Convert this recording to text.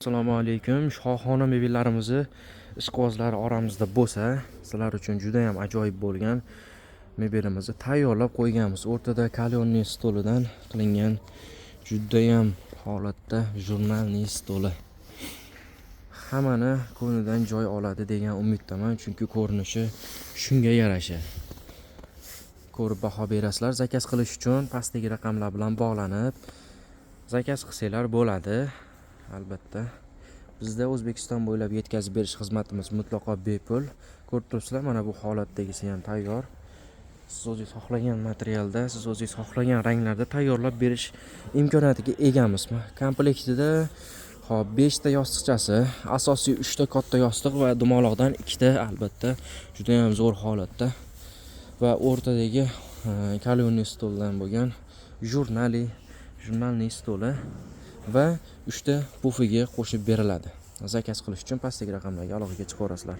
Assalomu alaykum. Shohona mebellarimizni ishqibozlari oramizda bo'lsa, sizlar uchun juda ham ajoyib bo'lgan mebelimizni tayyorlab qo'yganmiz. O'rtada kalyonli stolidan qilingan juda ham holatda jurnalniy stoli. Hammani ko'nglidan joy oladi degan umiddaman, chunki ko'rinishi shunga yarasha. Ko'rib baho berasizlar. Zakaz qilish uchun pastdagi raqamlar bilan bog'lanib zakaz qilsanglar bo'ladi. Albatta bizda O'zbekiston bo'ylab yetkazib berish xizmatimiz mutlaqo bepul. Ko'rib turibsizlar, mana bu holatdagisi ham tayyor. Siz o'zingiz xohlagan materialda, siz o'zingiz xohlagan ranglarda tayyorlab berish imkoniyatiga egamiz. Komplektida 5 ta yostiqchasi, asosiy 3 ta katta yostiq va dumaloqdan 2 ta albatta juda ham zo'r holatda va o'rtadagi kalyonli stoldan bo'lgan jurnalniy stoli va 3 ta pufiga qo'shib beriladi. Zakaz qilish uchun pastdagi raqamlarga aloqaga chiqaverasizlar.